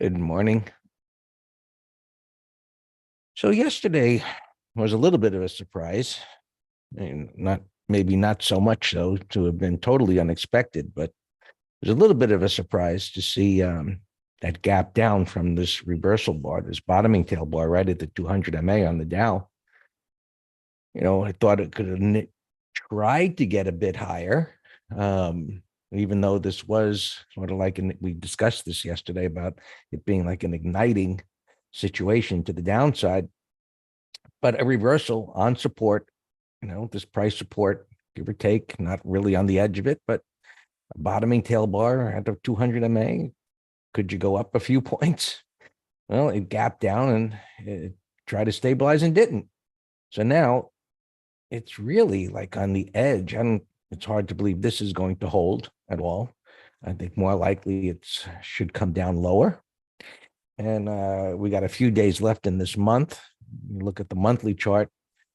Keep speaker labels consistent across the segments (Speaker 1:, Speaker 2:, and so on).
Speaker 1: Good morning. So yesterday was a little bit of a surprise, and maybe not so much so to have been totally unexpected, but it was a little bit of a surprise to see that gap down from this reversal bar, this bottoming tail bar right at the 200 MA on the Dow. I thought it could have tried to get a bit higher, even though this was sort of like, we discussed this yesterday about it being like an igniting situation to the downside, but a reversal on support, this price support, give or take, not really on the edge of it, but a bottoming tail bar at the 200 MA. Could you go up a few points? Well, it gapped down and it tried to stabilize and didn't. So now it's really like on the edge. It's hard to believe this is going to hold at all. I think more likely it should come down lower. And we got a few days left in this month. You look at the monthly chart,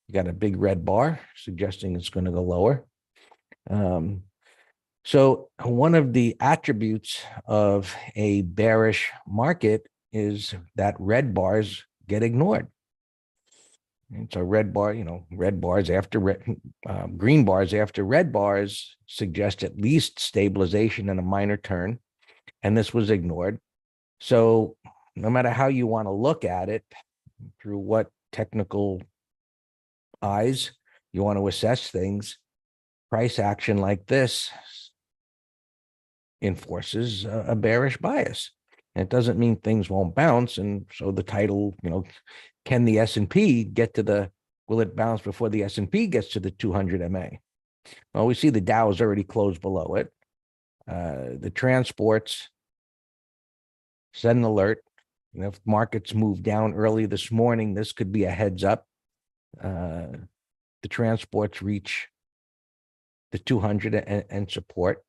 Speaker 1: you got a big red bar suggesting it's going to go lower. So one of the attributes of a bearish market is that red bars get ignored. And so red bars after green bars after red bars suggest at least stabilization and a minor turn, and this was ignored. So no matter how you want to look at it, through what technical eyes you want to assess things, price action like this enforces a bearish bias. And it doesn't mean things won't bounce. And so the title, can the S&P get to will it bounce before the S&P gets to the 200 MA? Well, we see the Dow is already closed below it. The transports send an alert. If markets move down early this morning, this could be a heads up. The transports reach the 200 and support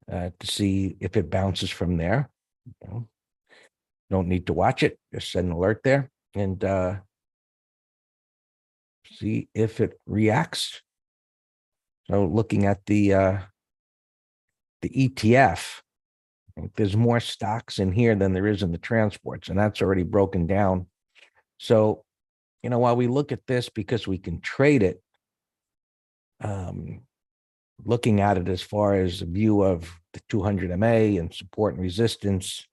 Speaker 1: to see if it bounces from there. Don't need to watch it. Just send an alert there and see if it reacts. So looking at the ETF, there's more stocks in here than there is in the transports, and that's already broken down. So, while we look at this because we can trade it, looking at it as far as a view of the 200 MA and support and resistance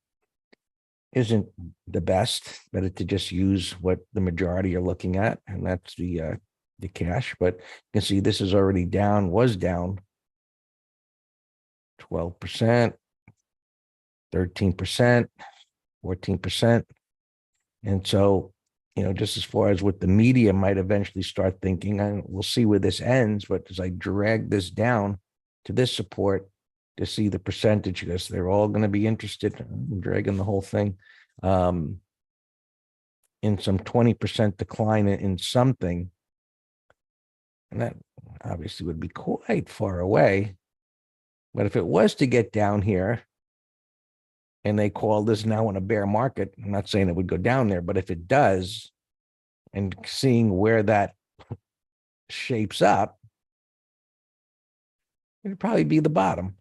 Speaker 1: isn't the best. Better to just use what the majority are looking at, and that's the cash. But you can see this is already down, was down 12%, 13%, 14%. And so, just as far as what the media might eventually start thinking, and we'll see where this ends, but as I drag this down to this support to see the percentage, because they're all going to be interested in dragging the whole thing, in some 20% decline in something. And that obviously would be quite far away. But if it was to get down here, and they call this now in a bear market, I'm not saying it would go down there, but if it does, and seeing where that shapes up, it'd probably be the bottom,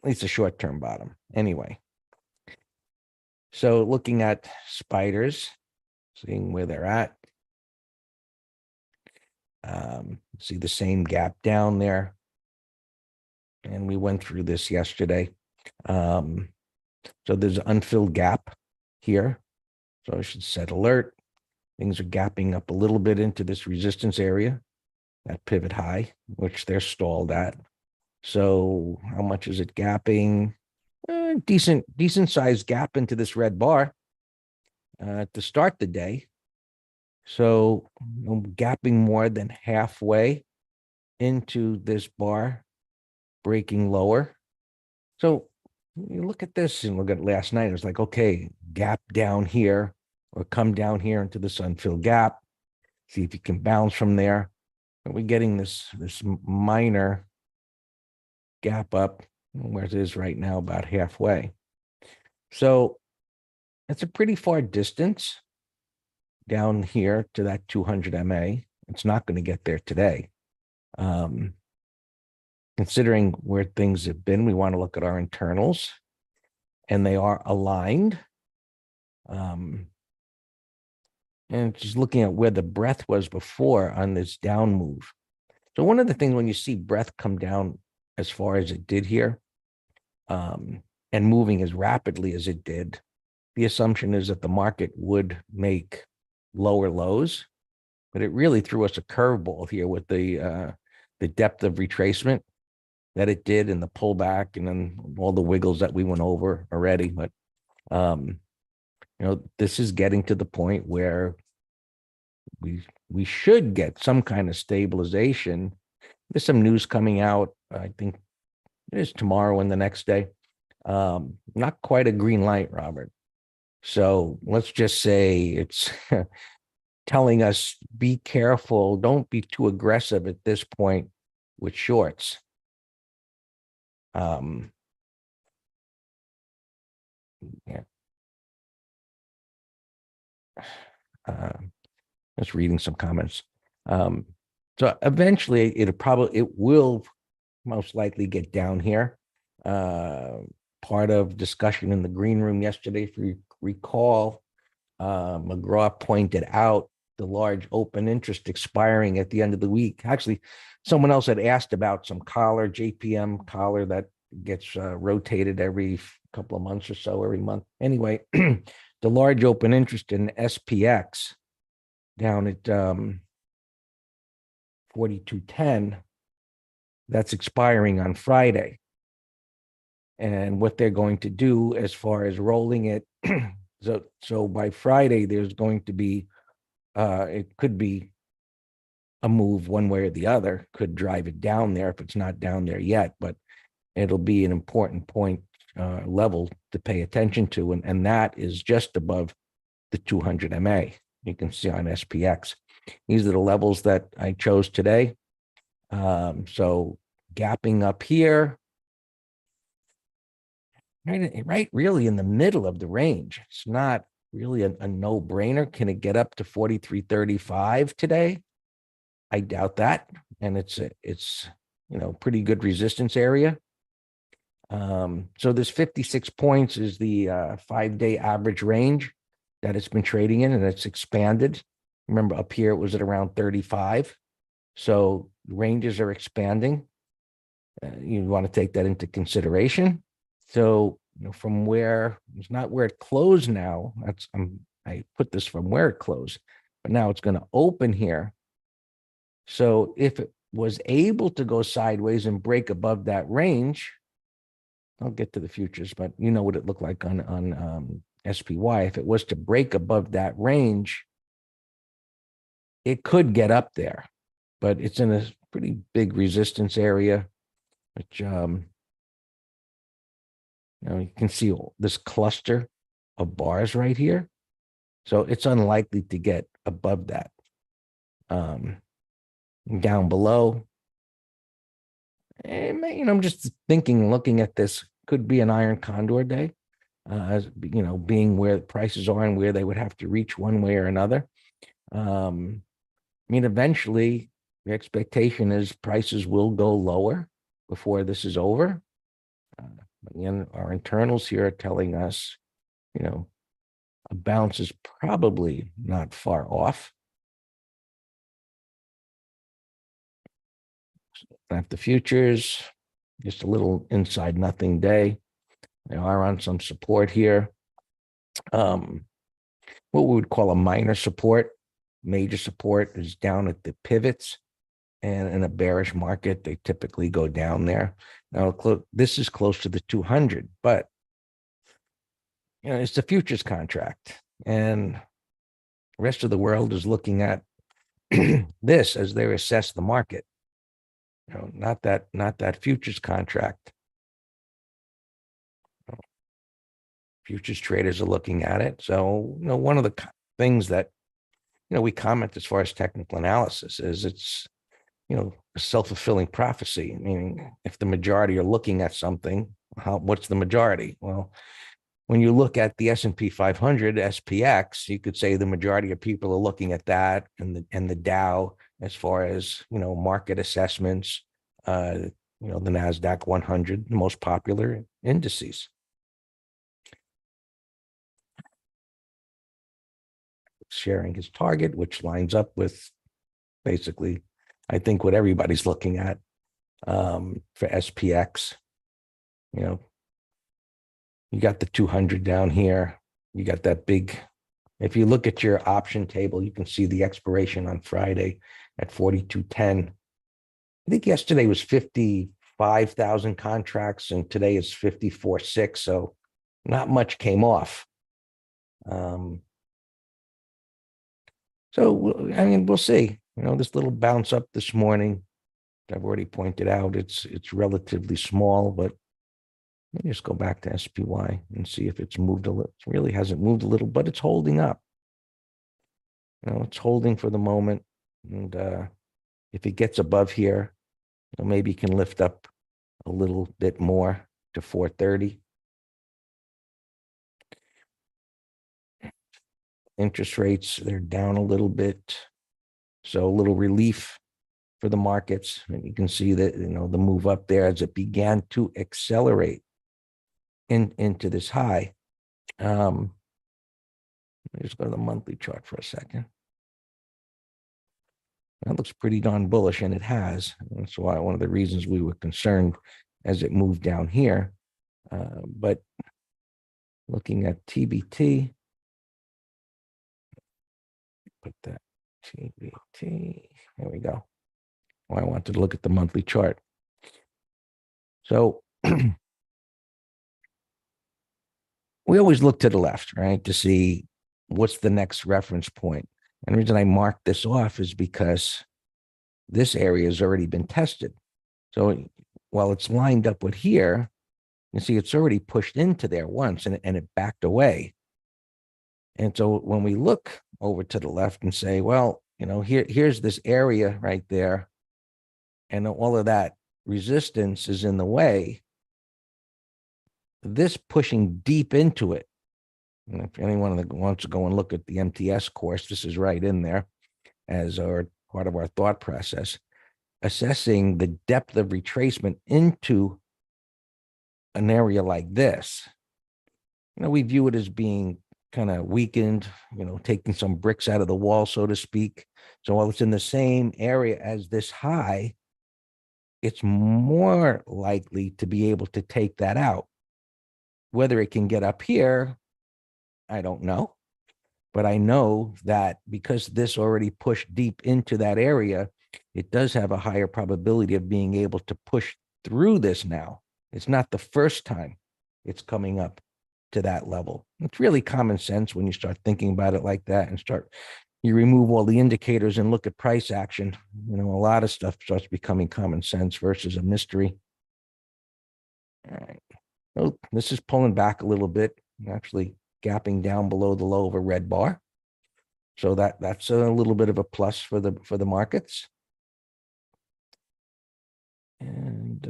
Speaker 1: at least a short-term bottom anyway. So looking at spiders, seeing where they're at, see the same gap down there. And we went through this yesterday. So there's an unfilled gap here. So I should set alert. Things are gapping up a little bit into this resistance area, that pivot high, which they're stalled at. So how much is it gapping? Decent sized gap into this red bar to start the day. So gapping more than halfway into this bar, breaking lower. So you look at this and look at last night. It was like, okay, gap down here or come down here into this unfilled gap. See if you can bounce from there. But we're getting this minor gap up where it is right now, about halfway. So it's a pretty far distance down here to that 200 MA. It's not going to get there today. Considering where things have been, we want to look at our internals. and they are aligned. And just looking at where the breadth was before on this down move. So one of the things when you see breadth come down as far as it did here, and moving as rapidly as it did, the assumption is that the market would make lower lows, but it really threw us a curveball here with the depth of retracement that it did and the pullback and then all the wiggles that we went over already. But this is getting to the point where we should get some kind of stabilization. There's some news coming out. I think it is tomorrow and the next day. Not quite a green light, Robert. So let's just say it's telling us, be careful. Don't be too aggressive at this point with shorts. Yeah. Just reading some comments. So eventually it will most likely get down here. Part of discussion in the green room yesterday, if you recall, McGraw pointed out the large open interest expiring at the end of the week. Actually, someone else had asked about some collar, JPM collar that gets rotated every couple of months or so, every month. Anyway, the large open interest in SPX down at 4210, that's expiring on Friday. And what they're going to do as far as rolling it, so by Friday, there's going to be, it could be a move one way or the other, could drive it down there if it's not down there yet, but it'll be an important point level to pay attention to. And that is just above the 200 MA. You can see on SPX. These are the levels that I chose today. So gapping up here, right really in the middle of the range. It's not really a no-brainer. Can it get up to 43.35 today? I doubt that. And it's pretty good resistance area. So this 56 points is the 5-day average range that it's been trading in, and it's expanded. Remember up here, it was at around 35. So ranges are expanding. You want to take that into consideration. So, from where it's not where it closed now, that's I put this from where it closed, but now it's going to open here. So if it was able to go sideways and break above that range, I'll get to the futures, but you know what it looked like on SPY. If it was to break above that range, it could get up there, but it's in a pretty big resistance area, which you can see this cluster of bars right here. So it's unlikely to get above that. Down below, and, I'm just thinking, looking at this, could be an iron condor day, as being where prices are and where they would have to reach one way or another. Eventually, the expectation is prices will go lower before this is over. Again, our internals here are telling us, a bounce is probably not far off. At the futures, just a little inside nothing day. They are on some support here. What we would call a minor support. Major support is down at the pivots, and in a bearish market, they typically go down there. Now, this is close to the 200, but it's the futures contract, and the rest of the world is looking at this as they assess the market. Not that futures contract. Futures traders are looking at it. So, one of the things that, we comment as far as technical analysis is it's, a self-fulfilling prophecy. Meaning, if the majority are looking at something, what's the majority? Well, when you look at the S&P 500, SPX, you could say the majority of people are looking at that, and the Dow, as far as, market assessments, the NASDAQ 100, the most popular indices. sharing his target, which lines up with basically, I think, what everybody's looking at for SPX. You know, you got the 200 down here. You got that big, if you look at your option table, you can see the expiration on Friday at 42.10. I think yesterday was 55,000 contracts and today is 54.6. So not much came off. So, I mean, we'll see. You know, this little bounce up this morning, I've already pointed out, it's relatively small, but let me just go back to SPY and see if it's moved a little. It really hasn't moved a little, but it's holding up. You know, it's holding for the moment. And if it gets above here, you know, maybe you can lift up a little bit more to 430. Interest rates, they're down a little bit. So a little relief for the markets. And you can see that, you know, the move up there as it began to accelerate into this high. Let me just go to the monthly chart for a second. That looks pretty darn bullish, and it has. That's why one of the reasons we were concerned as it moved down here. But looking at TBT, put that TBT, there we go. Well, I wanted to look at the monthly chart. So we always look to the left, right, to see what's the next reference point. And the reason I marked this off is because this area has already been tested. So while it's lined up with here, you see it's already pushed into there once and it backed away. And so when we look over to the left and say, well, you know, here's this area right there, and all of that resistance is in the way, this pushing deep into it. And if anyone that wants to go and look at the MTS course, this is right in there as our part of our thought process, assessing the depth of retracement into an area like this. You know, we view it as being kind of weakened, you know, taking some bricks out of the wall, so to speak. So while it's in the same area as this high, it's more likely to be able to take that out. Whether it can get up here, I don't know. But I know that because this already pushed deep into that area, it does have a higher probability of being able to push through this now. It's not the first time it's coming up to that level. It's really common sense when you start thinking about it like that and you remove all the indicators and look at price action. You know, a lot of stuff starts becoming common sense versus a mystery. All right. Oh, this is pulling back a little bit, actually gapping down below the low of a red bar. So that's a little bit of a plus for the markets. And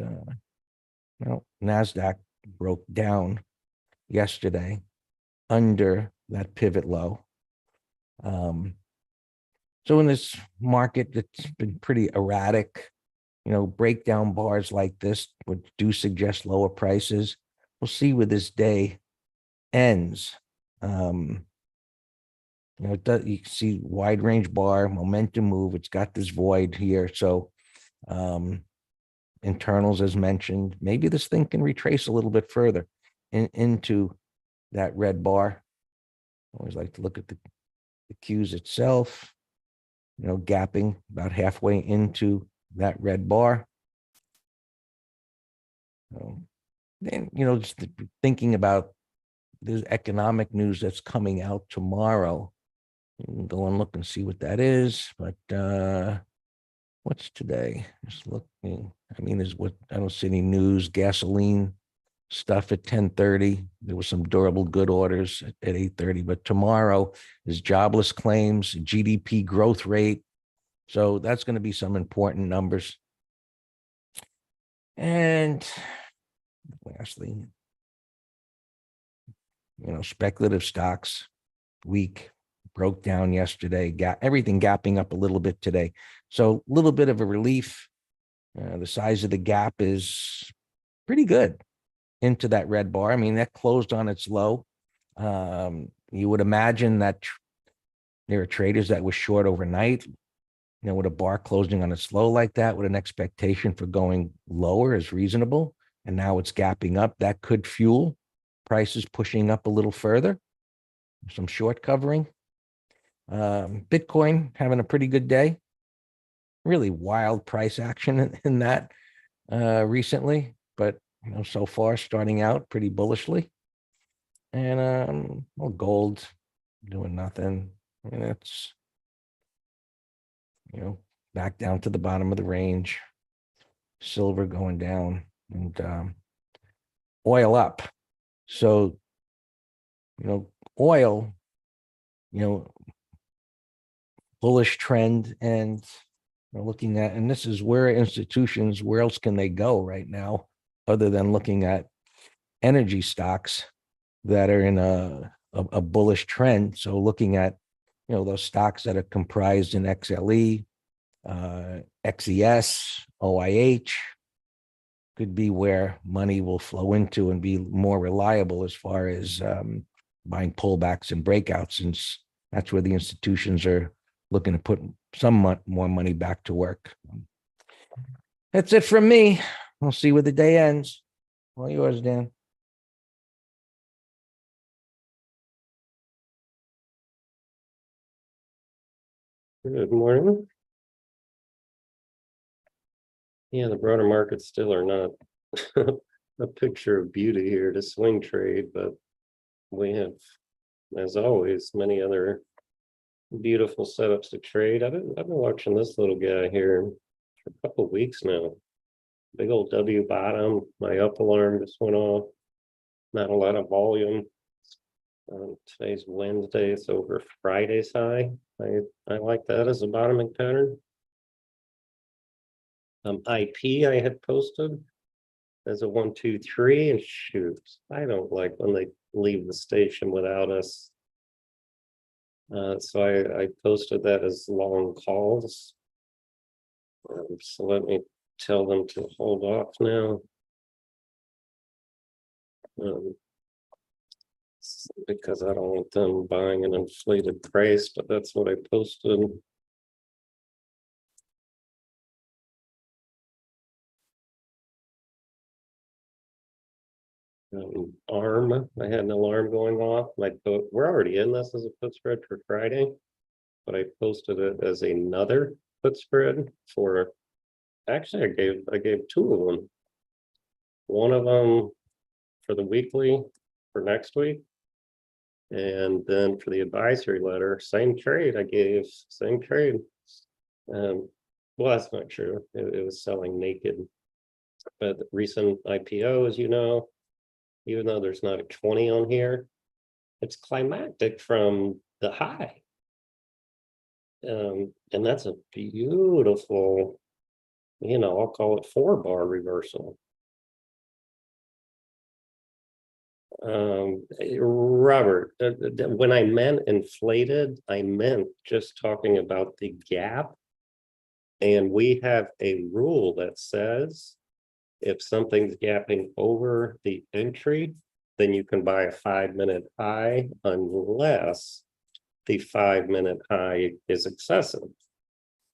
Speaker 1: well, NASDAQ broke down yesterday under that pivot low. So in this market, it's been pretty erratic. You know, breakdown bars like this would do suggest lower prices. We'll see where this day ends. You know, you can see wide range bar, momentum move. It's got this void here. So internals, as mentioned, maybe this thing can retrace a little bit further into that red bar. I always like to look at the Qs itself, you know, gapping about halfway into that red bar. Then, you know, just thinking about there's economic news that's coming out tomorrow. You can go and look and see what that is. But what's today? Just looking. I mean, I don't see any news. Gasoline stuff at 10:30. There was some durable good orders at 8:30. But tomorrow is jobless claims, GDP growth rate. So that's going to be some important numbers. And lastly, you know, speculative stocks, weak, broke down yesterday, everything gapping up a little bit today. So a little bit of a relief. The size of the gap is pretty good into that red bar. I mean, that closed on its low. You would imagine that There are traders that were short overnight, with a bar closing on its low like that, with an expectation for going lower is reasonable. And now it's gapping up. That could fuel prices pushing up a little further. Some short covering. Bitcoin having a pretty good day. Really wild price action in that recently, but so far starting out pretty bullishly. And well, gold doing nothing. I mean, it's back down to the bottom of the range. Silver going down, and oil up. So, oil, bullish trend, and we're looking at, and this is where institutions, where else can they go right now other than looking at energy stocks that are in a bullish trend. So looking at, those stocks that are comprised in XLE, XES, OIH could be where money will flow into and be more reliable as far as buying pullbacks and breakouts, since that's where the institutions are looking to put some more money back to work. That's it from me. We'll see where the day ends. All yours, Dan.
Speaker 2: Good morning. Yeah, the broader markets still are not a picture of beauty here to swing trade, but we have, as always, many other beautiful setups to trade. I've been watching this little guy here for a couple of weeks now. Big old W bottom. My up alarm just went off. Not a lot of volume. Today's Wednesday, it's over Friday's high. I like that as a bottoming pattern. IP I had posted as a 1, 2, 3, and shoot, I don't like when they leave the station without us. So I posted that as long calls. So let me tell them to hold off now. Because I don't want them buying an inflated price, but that's what I posted. ARM, I had an alarm going off. We're already in this as a put spread for Friday, but I posted it as another put spread for. Actually, I gave 2 of them. One of them for the weekly for next week, and then for the advisory letter, same trade. I gave same trade. Well, that's not true. It was selling naked, but the recent IPO, as you know. Even though there's not a 20 on here, it's climactic from the high. And that's a beautiful, I'll call it 4-bar reversal. Robert, when I meant inflated, I meant just talking about the gap. And we have a rule that says if something's gapping over the entry, then you can buy a 5-minute high unless the 5-minute high is excessive.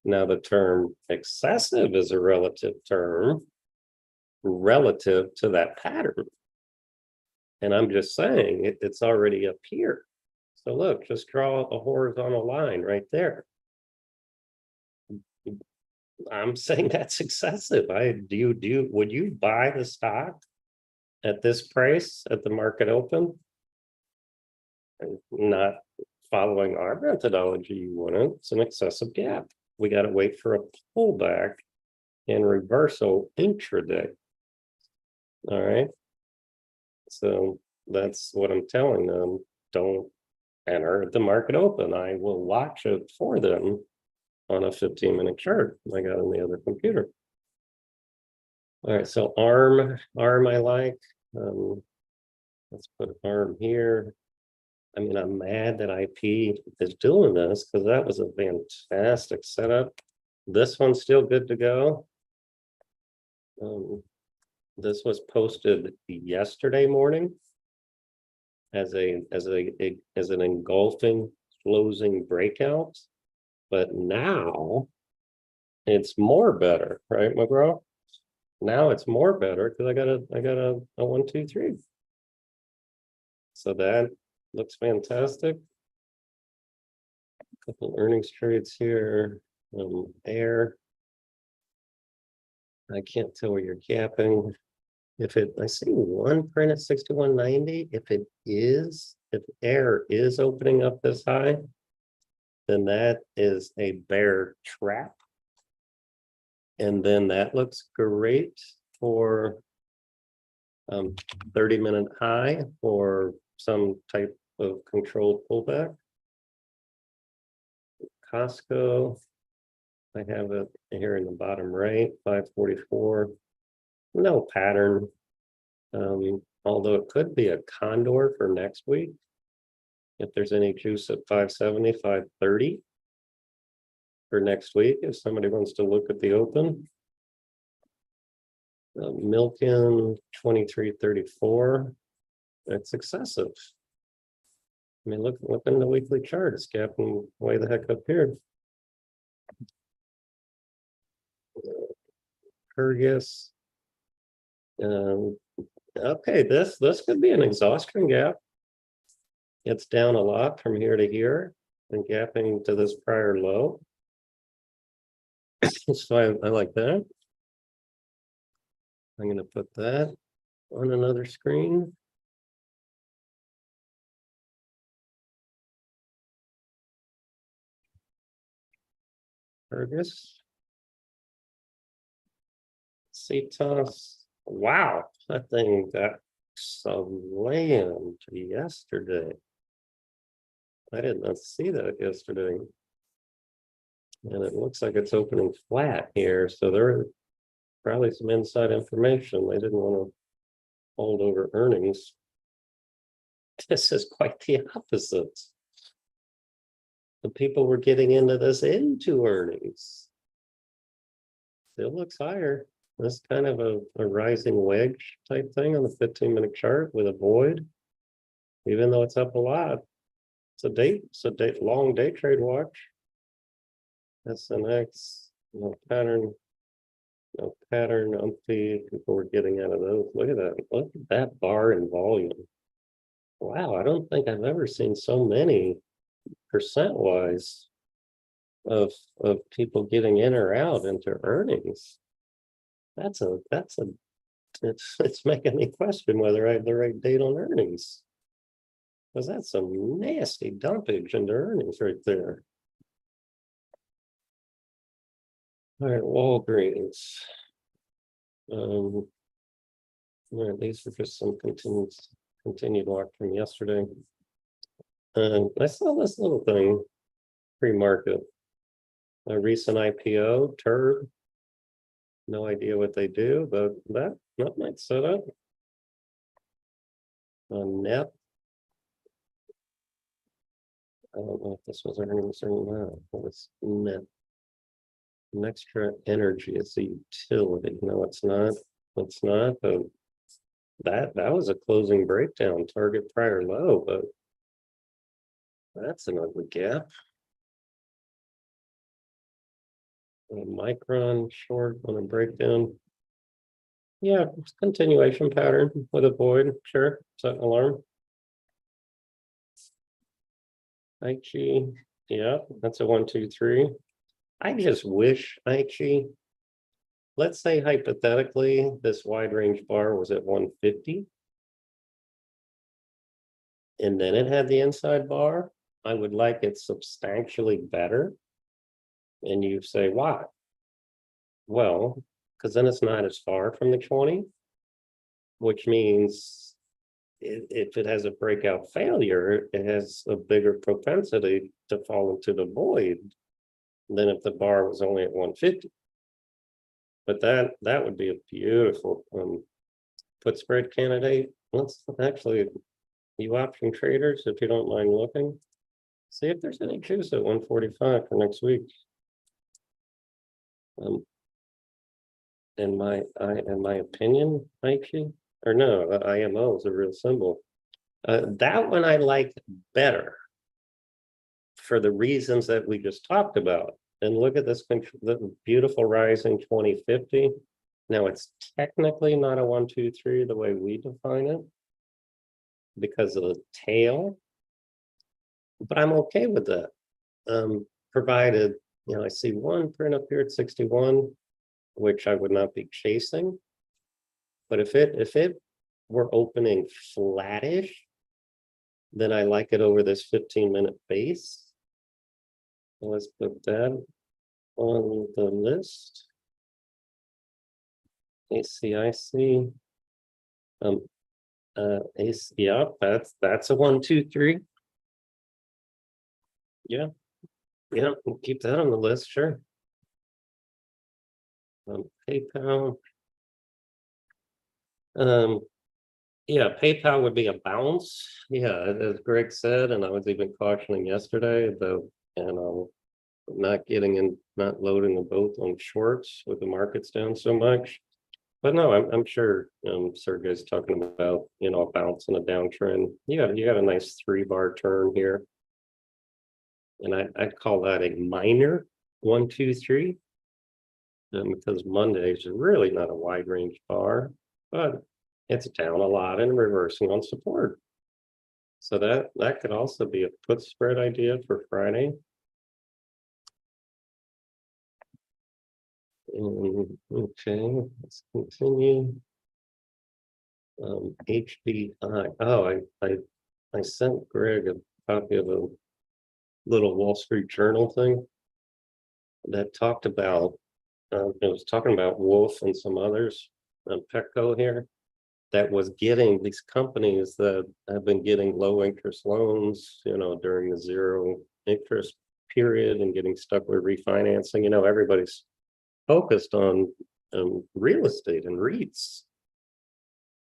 Speaker 2: Now, the term excessive is a relative term relative to that pattern. And I'm just saying it's already up here. So look, just draw a horizontal line right there. I'm saying that's excessive. Would you buy the stock at this price at the market open? And not following our methodology, you wouldn't. It's an excessive gap. We got to wait for a pullback and reversal intraday. All right. So that's what I'm telling them. Don't enter at the market open. I will watch it for them on a 15-minute chart I got on the other computer. All right, so ARM I like. Let's put ARM here. I mean, I'm mad that IP is doing this because that was a fantastic setup. This one's still good to go. This was posted yesterday morning as an engulfing closing breakout, but now it's more better, right, my bro? Now it's more better because I got a 1, 2, 3. So that looks fantastic. Couple earnings trades here. Air. I can't tell where you're gapping. I see one print at 61.90. If air is opening up this high, then that is a bear trap. And then that looks great for 30-minute high or some type of controlled pullback. Costco, I have it here in the bottom right, 544. No pattern, although it could be a condor for next week. If there's any juice at 570, 530 for next week, if somebody wants to look at the open. Milken 2334. That's excessive. I mean, look in the weekly chart. It's gapping way the heck up here. Kyrgyz. Okay, this could be an exhaustion gap. It's down a lot from here to here and gapping to this prior low. So I like that. I'm going to put that on another screen. Kyrgyz. CTOS. Wow, that thing got slammed yesterday. I did not see that yesterday. And it looks like it's opening flat here. So there are probably some inside information. They didn't want to hold over earnings. This is quite the opposite. The people were getting into this into earnings. Still looks higher. This kind of a rising wedge type thing on the 15-minute chart with a void. Even though it's up a lot. It's a long day trade watch. SNX, no pattern, umpy. People were getting out of those. Look at that. Look at that bar in volume. Wow, I don't think I've ever seen so many percent-wise of people getting in or out into earnings. It's making me question whether I have the right date on earnings. Because that's some nasty dumpage into earnings right there. All right, Walgreens. All right, these are just some continued walk from yesterday. I saw this little thing pre-market. A recent IPO, TURB. No idea what they do, but that might set up. Net. I don't know if this was earnings or not. What was net? Nextra Energy is a utility. No, it's not. It's not. But that was a closing breakdown. Target prior low, but that's an ugly gap. A Micron short on a breakdown. Yeah, it's continuation pattern with a void. Sure, set an alarm. IG, yeah, that's a 1, 2, 3. I just wish IG, let's say hypothetically, this wide range bar was at 150. And then it had the inside bar. I would like it substantially better. And you say, why? Well, because then it's not as far from the 20, which means if it has a breakout failure, it has a bigger propensity to fall into the void than if the bar was only at 150. But that would be a beautiful put spread candidate. Let's actually, you option traders, if you don't mind looking, see if there's any juice at 145 for next week. In my opinion, actually, or no, the IMO is a real symbol. That one I like better for the reasons that we just talked about. And look at this, the beautiful rising 2050. Now it's technically not a 1, 2, 3 the way we define it because of the tail, but I'm okay with that. Provided, I see one print up here at 61, which I would not be chasing. But if it were opening flattish, then I like it over this 15-minute base. So let's put that on the list. ACIC. Yeah, that's a 1, 2, 3. Yeah, we'll keep that on the list, sure. PayPal. Yeah, PayPal would be a bounce. Yeah, as Greg said, and I was even cautioning yesterday about, not loading the boat on shorts with the markets down so much. But no, I'm sure Sergey's talking about, a bounce and a downtrend. You got a nice 3-bar turn here. And I'd call that a minor 1, 2, 3. Because Monday is really not a wide range bar, but it's down a lot and reversing on support. So that could also be a put spread idea for Friday. Okay, let's continue. HBI. Oh, I sent Greg a copy of a little Wall Street Journal thing that talked about. It was talking about Wolf and some others, Petco here, that was getting these companies that have been getting low interest loans, during the 0 interest period and getting stuck with refinancing. Everybody's focused on real estate and REITs.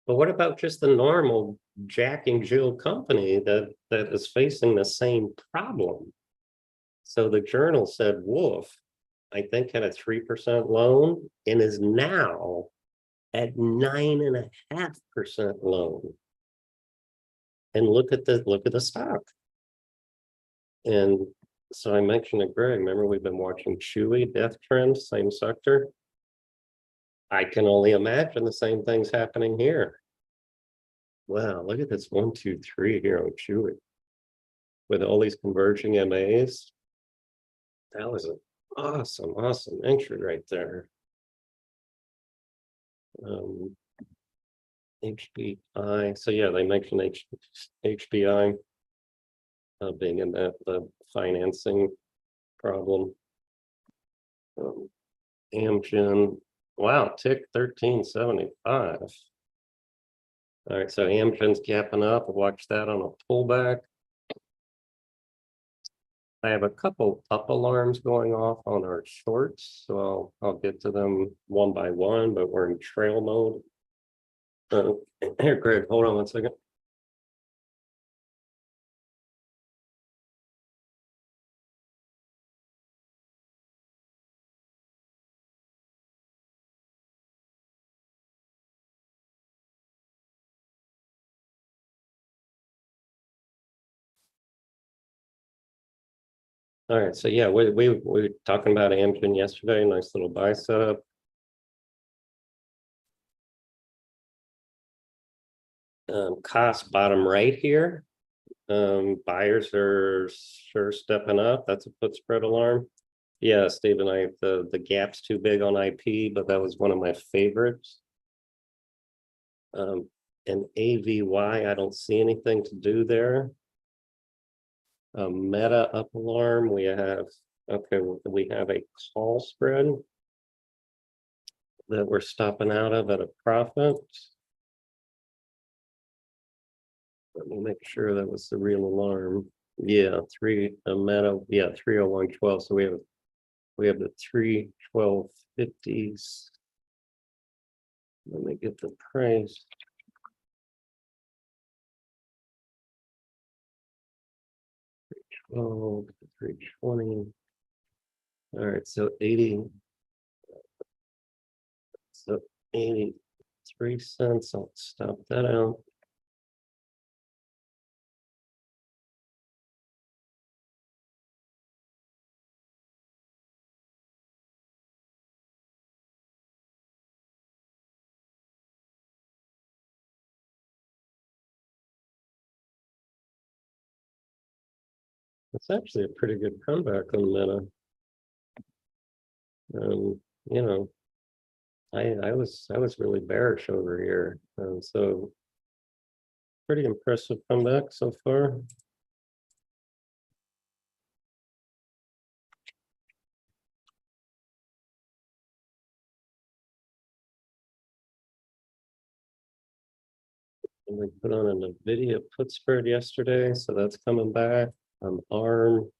Speaker 2: But what about just the normal Jack and Jill company that is facing the same problem? So the journal said Wolf, I think, had a 3% loan and is now at 9.5% loan. And look at the stock. And so I mentioned to Greg, remember we've been watching Chewy, death trend, same sector. I can only imagine the same things happening here. Wow, look at this 1, 2, 3 here on Chewy. With all these converging MAs. That was an awesome entry right there. HBI. So yeah, they mentioned HBI being in the financing problem. Amgen. Wow, tick 1375. All right, so Amgen's gapping up. Watch that on a pullback. I have a couple up alarms going off on our shorts, so I'll get to them one by one, but we're in trail mode. Here, Greg, hold on one second. All right, so yeah, we were talking about Amgen yesterday. Nice little buy setup. Cost bottom right here. Buyers are sure stepping up. That's a put spread alarm. Yeah, Stephen, the gap's too big on IP, but that was one of my favorites. And AVY, I don't see anything to do there. Meta up alarm, we have a call spread that we're stopping out of at a profit. Let me make sure that was the real alarm. Yeah, Meta, yeah, 301.12. So we have the 312.50s. Let me get the price. Oh, 320. All right, so 80. So 83 cents. I'll stop that out. It's actually a pretty good comeback on Meta. You know, I was really bearish over here, and so pretty impressive comeback so far. And we put on a NVIDIA put spread yesterday, so that's coming back. ARM.